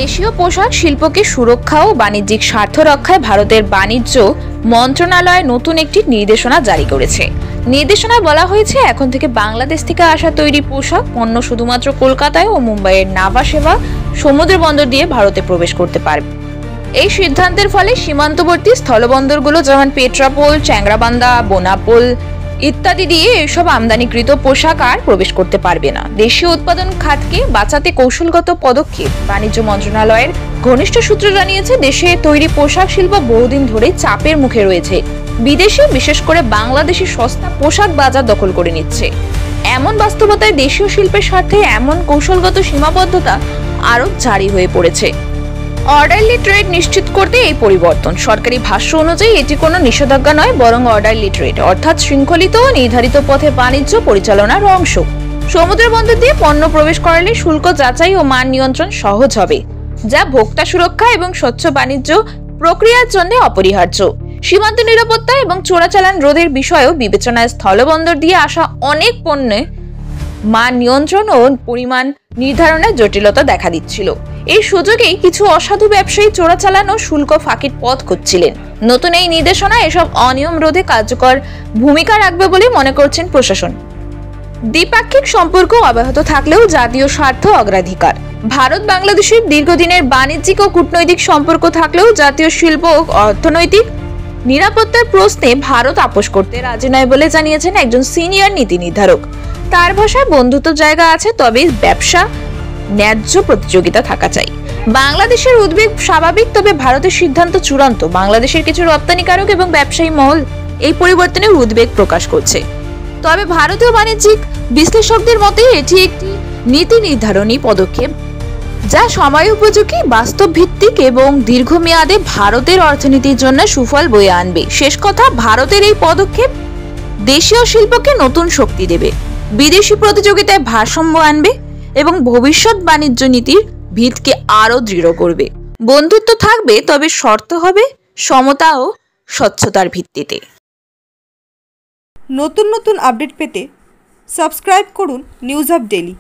দেশীয় পোশাক শিল্পকে সুরক্ষা ও বাণিজ্যিক স্বার্থ রক্ষায় ভারতের বাণিজ্য মন্ত্রণালয় নতুন একটি নির্দেশনা জারি করেছে। নির্দেশনায় বলা হয়েছে, এখন থেকে বাংলাদেশ থেকে আসা তৈরি পোশাক পণ্য শুধুমাত্র কলকাতায় ও মুম্বাইয়ের নাভা সেবা সমুদ্র বন্দর দিয়ে ভারতে প্রবেশ করতে পারবে। এই সিদ্ধান্তের ফলে সীমান্তবর্তী স্থলবন্দরগুলো যেমন পেট্রাপোল, চ্যাংরাবান্ধা, বোনাপোল ইত্যাদি দিয়ে এসব আমদানিকৃত পোশাক আর প্রবেশ করতে পারবে না। দেশীয় উৎপাদন খাতকে বাঁচাতে কৌশলগত পদক্ষেপ। বাণিজ্য মন্ত্রণালয়ের ঘনিষ্ঠ সূত্র জানিয়েছে, দেশে তৈরি পোশাক শিল্প বহুদিন ধরে চাপের মুখে রয়েছে। বিদেশে, বিশেষ করে বাংলাদেশি সস্তা পোশাক বাজার দখল করে নিচ্ছে। এমন বাস্তবতায় দেশীয় শিল্পের স্বার্থে এমন কৌশলগত সীমাবদ্ধতা আরও জারি হয়ে পড়েছে। অর্ডারলি ট্রেড নিশ্চিত করতে এই পরিবর্তন। সরকারি ভাষ্য অনুযায়ী এটি কোনো নিষেধাজ্ঞা নয়, বরং অর্ডারলি ট্রেড অর্থাৎ শৃঙ্খলিত ও নির্ধারিত পথে বাণিজ্য পরিচালনার অংশ। সমুদ্র বন্দর দিয়ে পণ্য প্রবেশ করালে শুল্ক যাচাই ও মান নিয়ন্ত্রণ সহজ হবে, যা ভোক্তা সুরক্ষা এবং স্বচ্ছ বাণিজ্য প্রক্রিয়ার জন্য অপরিহার্য। সীমান্ত নিরাপত্তা এবং চোরাচালান রোধের বিষয়েও বিবেচনায় স্থলবন্দর দিয়ে আসা অনেক পণ্যে মান নিয়ন্ত্রণ ও পরিমাণ নির্ধারণের জটিলতা দেখা দিচ্ছিল। এই সুযোগেই কিছু অসাধু ব্যবসায়ী চোরাচালান ও শুল্ক ফাঁকির পথ খুঁজছিলেন। নতুন এই নির্দেশনা এসব অনিয়ম রোধে কার্যকর ভূমিকা রাখবে বলে মনে করছেন প্রশাসন। দ্বিপাক্ষিক সম্পর্ক অব্যাহত থাকলেও জাতীয় স্বার্থ অগ্রাধিকার। ভারত বাংলাদেশের দীর্ঘদিনের বাণিজ্যিক ও কূটনৈতিক সম্পর্ক থাকলেও জাতীয় শিল্প ও অর্থনৈতিক নিরাপত্তার প্রশ্নে ভারত আপোষ করতে রাজি নয় বলে জানিয়েছেন একজন সিনিয়র নীতি নির্ধারক। তার ভাষায়, বন্ধুত্ব জায়গা আছে, তবে ব্যবসা ন্যায্য প্রতিযোগিতা থাকা চাই। বাংলাদেশের উদ্বেগ স্বাভাবিক, তবে ভারতের সিদ্ধান্ত চূড়ান্ত। বাংলাদেশের কিছু রপ্তানিকারক এবং ব্যবসায়ী মহল এই পরিবর্তনের উদ্বেগ প্রকাশ করছে। তবে ভারতীয় বাণিজ্যিক বিশ্লেষকদের মতে এটি একটি নীতি নির্ধারণী পদক্ষেপ, যা সময় উপযোগী, বাস্তব ভিত্তিক এবং দীর্ঘমেয়াদে ভারতের অর্থনীতির জন্য সুফল বয়ে আনবে। শেষ কথা, ভারতের এই পদক্ষেপ দেশীয় শিল্পকে নতুন শক্তি দেবে, বিদেশি প্রতিযোগিতায় ভারসাম্য আনবে এবং ভবিষ্যৎ বাণিজ্য নীতির ভিতকে আরও দৃঢ় করবে। বন্ধুত্ব থাকবে, তবে শর্ত হবে সমতা ও স্বচ্ছতার ভিত্তিতে। নতুন নতুন আপডেট পেতে সাবস্ক্রাইব করুন নিউজ আপ ডেইলি।